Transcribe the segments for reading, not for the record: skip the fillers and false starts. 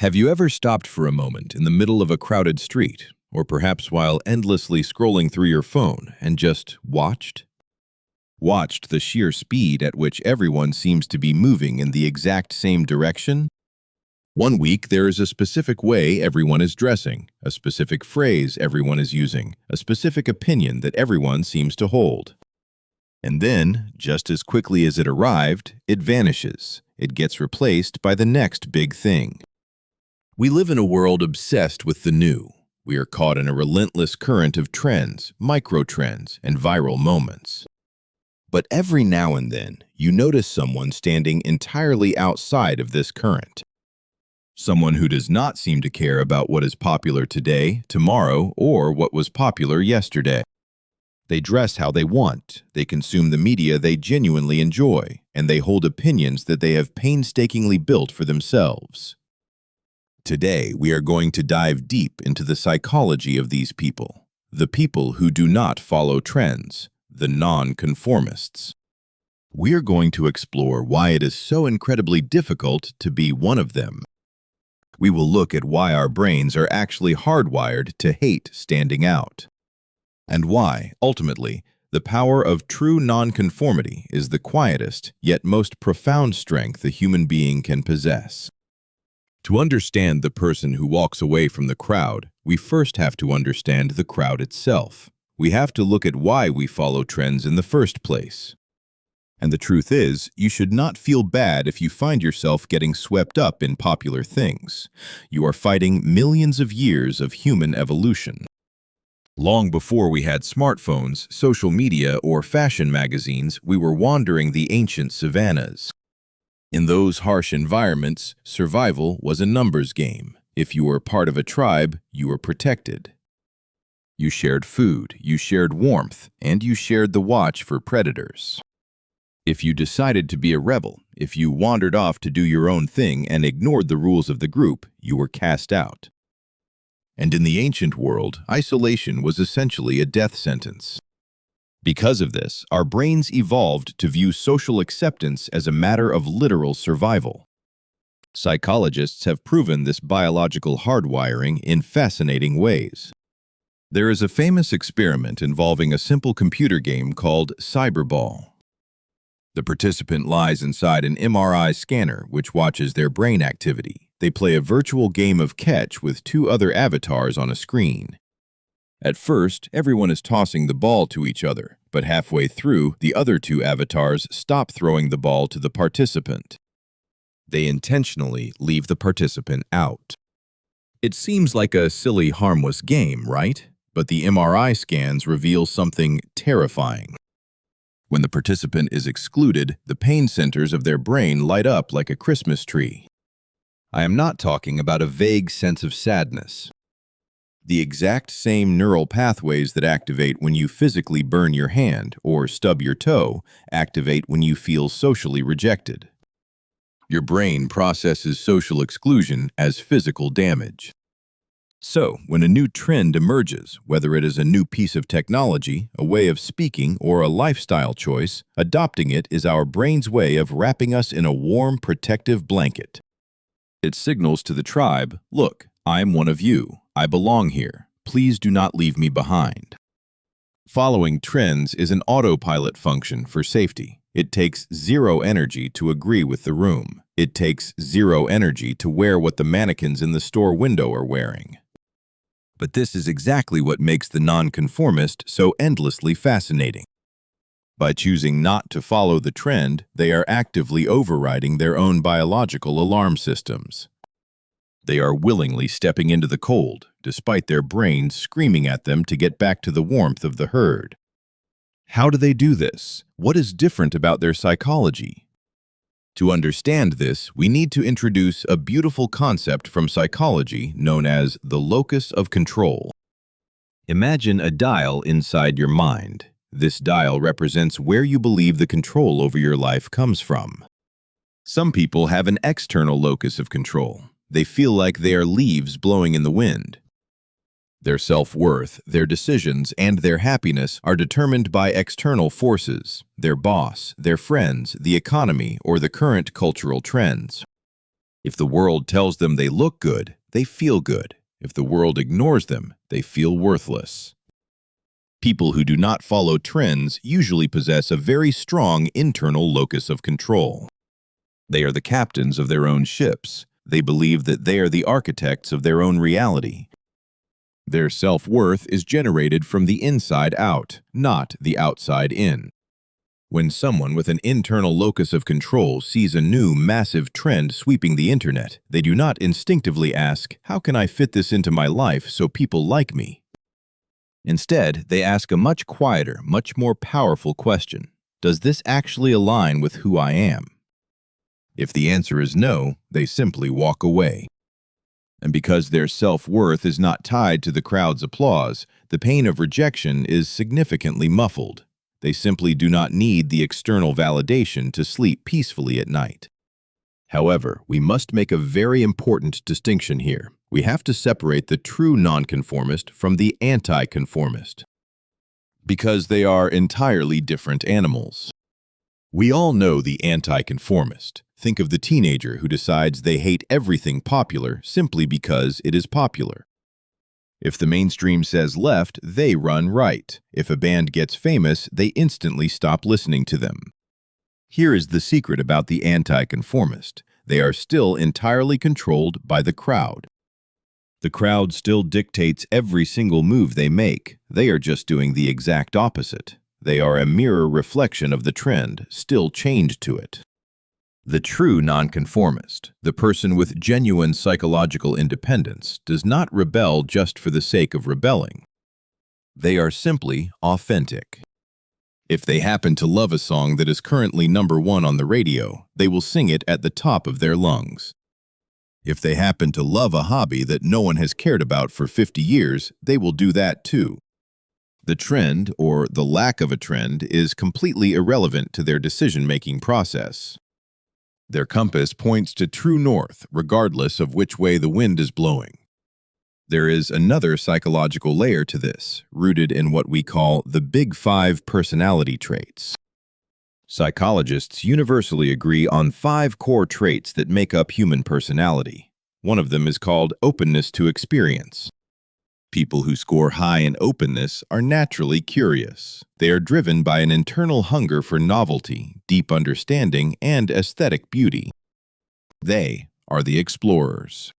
Have you ever stopped for a moment in the middle of a crowded street, or perhaps while endlessly scrolling through your phone and just watched? Watched the sheer speed at which everyone seems to be moving in the exact same direction? One week there is a specific way everyone is dressing, a specific phrase everyone is using, a specific opinion that everyone seems to hold. And then, just as quickly as it arrived, it vanishes. It gets replaced by the next big thing. We live in a world obsessed with the new. We are caught in a relentless current of trends, micro-trends, and viral moments. But every now and then, you notice someone standing entirely outside of this current. Someone who does not seem to care about what is popular today, tomorrow, or what was popular yesterday. They dress how they want, they consume the media they genuinely enjoy, and they hold opinions that they have painstakingly built for themselves. Today, we are going to dive deep into the psychology of these people, the people who do not follow trends, the non-conformists. We are going to explore why it is so incredibly difficult to be one of them. We will look at why our brains are actually hardwired to hate standing out, and why, ultimately, the power of true nonconformity is the quietest yet most profound strength a human being can possess. To understand the person who walks away from the crowd, we first have to understand the crowd itself. We have to look at why we follow trends in the first place. And the truth is, you should not feel bad if you find yourself getting swept up in popular things. You are fighting millions of years of human evolution. Long before we had smartphones, social media, or fashion magazines, we were wandering the ancient savannas. In those harsh environments, survival was a numbers game. If you were part of a tribe, you were protected. You shared food, you shared warmth, and you shared the watch for predators. If you decided to be a rebel, if you wandered off to do your own thing and ignored the rules of the group, you were cast out. And in the ancient world, isolation was essentially a death sentence. Because of this, our brains evolved to view social acceptance as a matter of literal survival. Psychologists have proven this biological hardwiring in fascinating ways. There is a famous experiment involving a simple computer game called cyberball. The participant lies inside an MRI scanner which watches their brain activity. They play a virtual game of catch with two other avatars on a screen. At first, everyone is tossing the ball to each other, but halfway through, the other two avatars stop throwing the ball to the participant. They intentionally leave the participant out. It seems like a silly, harmless game, right? But the MRI scans reveal something terrifying. When the participant is excluded, the pain centers of their brain light up like a Christmas tree. I am not talking about a vague sense of sadness. The exact same neural pathways that activate when you physically burn your hand or stub your toe activate when you feel socially rejected. Your brain processes social exclusion as physical damage. So, when a new trend emerges, whether it is a new piece of technology, a way of speaking, or a lifestyle choice, adopting it is our brain's way of wrapping us in a warm, protective blanket. It signals to the tribe, look, I'm one of you. I belong here. Please do not leave me behind. Following trends is an autopilot function for safety. It takes zero energy to agree with the room. It takes zero energy to wear what the mannequins in the store window are wearing. But this is exactly what makes the nonconformist so endlessly fascinating. By choosing not to follow the trend, they are actively overriding their own biological alarm systems. They are willingly stepping into the cold, despite their brains screaming at them to get back to the warmth of the herd. How do they do this? What is different about their psychology? To understand this, we need to introduce a beautiful concept from psychology known as the locus of control. Imagine a dial inside your mind. This dial represents where you believe the control over your life comes from. Some people have an external locus of control. They feel like they are leaves blowing in the wind. Their self-worth, their decisions, and their happiness are determined by external forces, their boss, their friends, the economy, or the current cultural trends. If the world tells them they look good, they feel good. If the world ignores them, they feel worthless. People who do not follow trends usually possess a very strong internal locus of control. They are the captains of their own ships. They believe that they are the architects of their own reality. Their self-worth is generated from the inside out, not the outside in. When someone with an internal locus of control sees a new massive trend sweeping the internet, they do not instinctively ask, "How can I fit this into my life so people like me?" Instead, they ask a much quieter, much more powerful question. Does this actually align with who I am? If the answer is no, they simply walk away. And because their self-worth is not tied to the crowd's applause, the pain of rejection is significantly muffled. They simply do not need the external validation to sleep peacefully at night. However, we must make a very important distinction here. We have to separate the true nonconformist from the anti-conformist, because they are entirely different animals. We all know the anti-conformist. Think of the teenager who decides they hate everything popular simply because it is popular. If the mainstream says left, they run right. If a band gets famous, they instantly stop listening to them. Here is the secret about the anti-conformist. They are still entirely controlled by the crowd. The crowd still dictates every single move they make. They are just doing the exact opposite. They are a mirror reflection of the trend, still chained to it. The true nonconformist, the person with genuine psychological independence, does not rebel just for the sake of rebelling. They are simply authentic. If they happen to love a song that is currently #1 on the radio, they will sing it at the top of their lungs. If they happen to love a hobby that no one has cared about for 50 years, they will do that too. The trend, or the lack of a trend, is completely irrelevant to their decision-making process. Their compass points to true north, regardless of which way the wind is blowing. There is another psychological layer to this, rooted in what we call the Big Five personality traits. Psychologists universally agree on 5 core traits that make up human personality. One of them is called openness to experience. People who score high in openness are naturally curious. They are driven by an internal hunger for novelty, deep understanding, and aesthetic beauty. They are the explorers.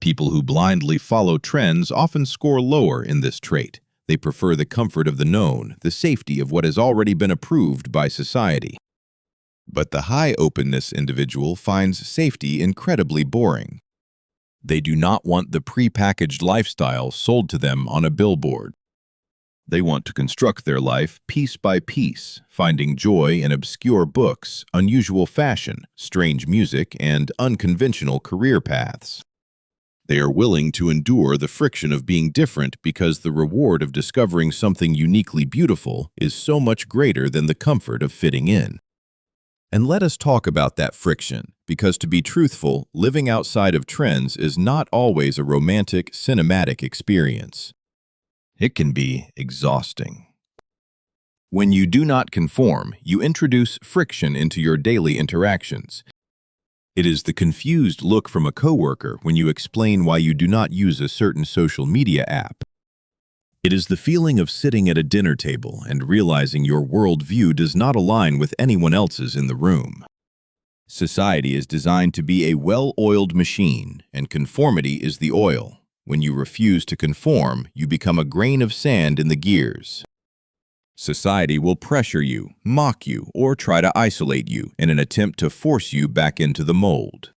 People who blindly follow trends often score lower in this trait. They prefer the comfort of the known, the safety of what has already been approved by society. But the high openness individual finds safety incredibly boring. They do not want the prepackaged lifestyle sold to them on a billboard. They want to construct their life piece by piece, finding joy in obscure books, unusual fashion, strange music, and unconventional career paths. They are willing to endure the friction of being different because the reward of discovering something uniquely beautiful is so much greater than the comfort of fitting in. And let us talk about that friction, because to be truthful, living outside of trends is not always a romantic, cinematic experience. It can be exhausting. When you do not conform, you introduce friction into your daily interactions. It is the confused look from a coworker when you explain why you do not use a certain social media app. It is the feeling of sitting at a dinner table and realizing your worldview does not align with anyone else's in the room. Society is designed to be a well-oiled machine, and conformity is the oil. When you refuse to conform, you become a grain of sand in the gears. Society will pressure you, mock you, or try to isolate you in an attempt to force you back into the mold.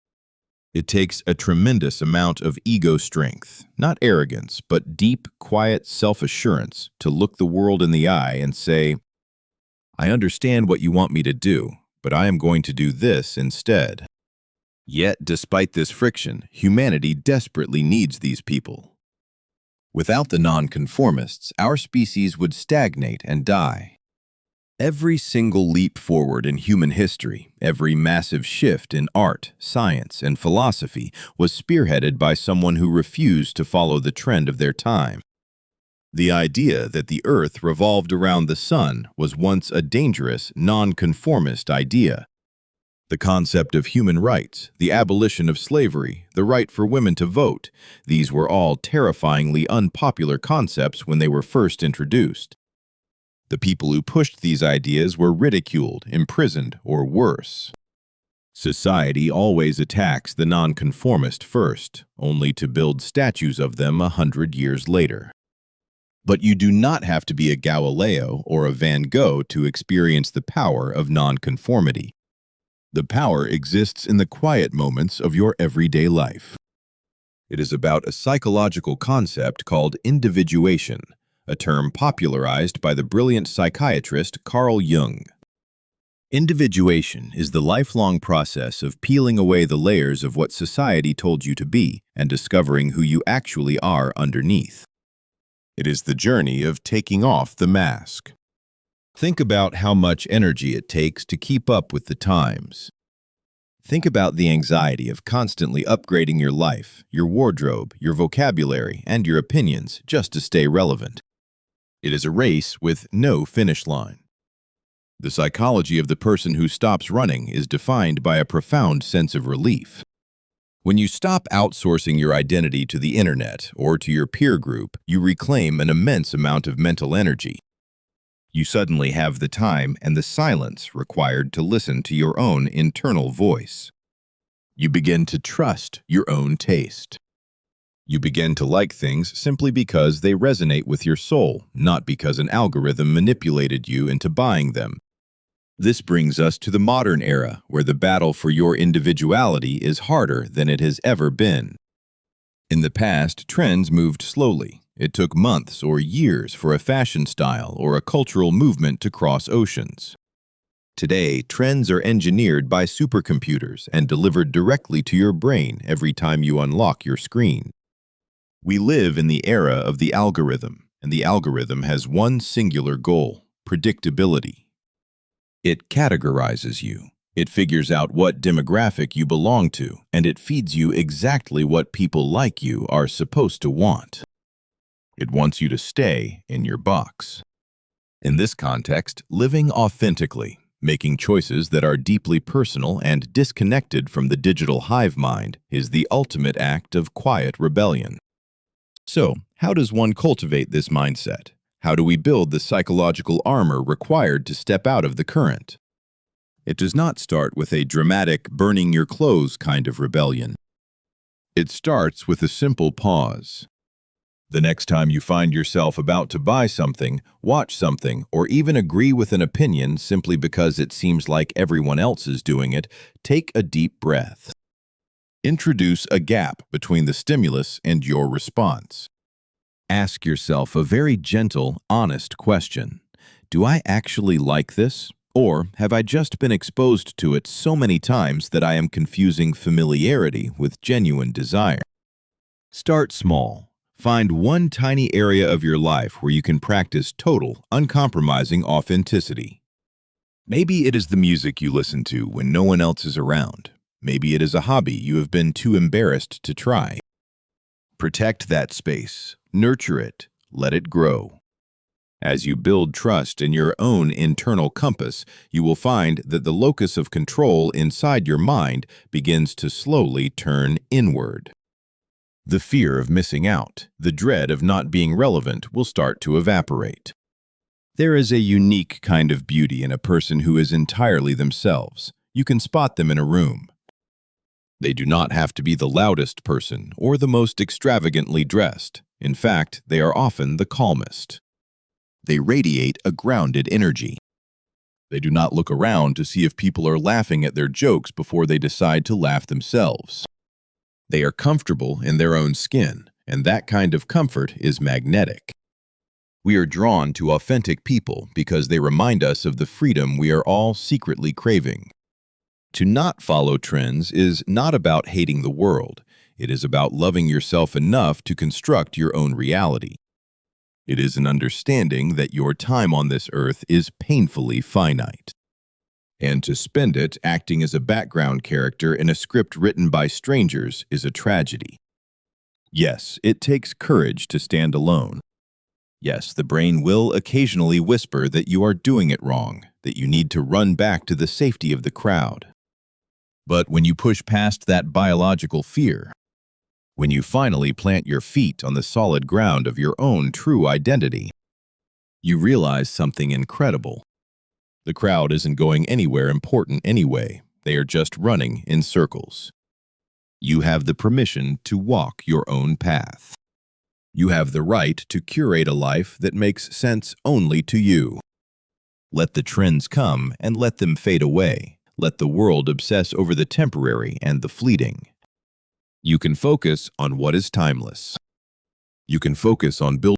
It takes a tremendous amount of ego strength, not arrogance, but deep, quiet self-assurance to look the world in the eye and say, "I understand what you want me to do, but I am going to do this instead." Yet, despite this friction, humanity desperately needs these people. Without the nonconformists, our species would stagnate and die. Every single leap forward in human history, every massive shift in art, science, and philosophy was spearheaded by someone who refused to follow the trend of their time. The idea that the Earth revolved around the sun was once a dangerous, nonconformist idea. The concept of human rights, the abolition of slavery, the right for women to vote, these were all terrifyingly unpopular concepts when they were first introduced. The people who pushed these ideas were ridiculed, imprisoned, or worse. Society always attacks the nonconformist first, only to build statues of them 100 years later. But you do not have to be a Galileo or a Van Gogh to experience the power of nonconformity. The power exists in the quiet moments of your everyday life. It is about a psychological concept called individuation, a term popularized by the brilliant psychiatrist Carl Jung. Individuation is the lifelong process of peeling away the layers of what society told you to be and discovering who you actually are underneath. It is the journey of taking off the mask. Think about how much energy it takes to keep up with the times. Think about the anxiety of constantly upgrading your life, your wardrobe, your vocabulary, and your opinions just to stay relevant. It is a race with no finish line. The psychology of the person who stops running is defined by a profound sense of relief. When you stop outsourcing your identity to the internet or to your peer group, you reclaim an immense amount of mental energy. You suddenly have the time and the silence required to listen to your own internal voice. You begin to trust your own taste. You begin to like things simply because they resonate with your soul, not because an algorithm manipulated you into buying them. This brings us to the modern era, where the battle for your individuality is harder than it has ever been. In the past, trends moved slowly. It took months or years for a fashion style or a cultural movement to cross oceans. Today, trends are engineered by supercomputers and delivered directly to your brain every time you unlock your screen. We live in the era of the algorithm, and the algorithm has one singular goal: predictability. It categorizes you. It figures out what demographic you belong to, and it feeds you exactly what people like you are supposed to want. It wants you to stay in your box. In this context, living authentically, making choices that are deeply personal and disconnected from the digital hive mind, is the ultimate act of quiet rebellion. So, how does one cultivate this mindset? How do we build the psychological armor required to step out of the current? It does not start with a dramatic, burning your clothes kind of rebellion. It starts with a simple pause. The next time you find yourself about to buy something, watch something, or even agree with an opinion simply because it seems like everyone else is doing it, take a deep breath. Introduce a gap between the stimulus and your response. Ask yourself a very gentle, honest question. Do I actually like this? Or have I just been exposed to it so many times that I am confusing familiarity with genuine desire? Start small. Find one tiny area of your life where you can practice total, uncompromising authenticity. Maybe it is the music you listen to when no one else is around. Maybe it is a hobby you have been too embarrassed to try. Protect that space. Nurture it. Let it grow. As you build trust in your own internal compass, you will find that the locus of control inside your mind begins to slowly turn inward. The fear of missing out, the dread of not being relevant will start to evaporate. There is a unique kind of beauty in a person who is entirely themselves. You can spot them in a room. They do not have to be the loudest person or the most extravagantly dressed. In fact, they are often the calmest. They radiate a grounded energy. They do not look around to see if people are laughing at their jokes before they decide to laugh themselves. They are comfortable in their own skin, and that kind of comfort is magnetic. We are drawn to authentic people because they remind us of the freedom we are all secretly craving. To not follow trends is not about hating the world. It is about loving yourself enough to construct your own reality. It is an understanding that your time on this earth is painfully finite. And to spend it acting as a background character in a script written by strangers is a tragedy. Yes, it takes courage to stand alone. Yes, the brain will occasionally whisper that you are doing it wrong, that you need to run back to the safety of the crowd. But when you push past that biological fear, when you finally plant your feet on the solid ground of your own true identity, you realize something incredible. The crowd isn't going anywhere important anyway. They are just running in circles. You have the permission to walk your own path. You have the right to curate a life that makes sense only to you. Let the trends come and let them fade away. Let the world obsess over the temporary and the fleeting. You can focus on what is timeless. You can focus on building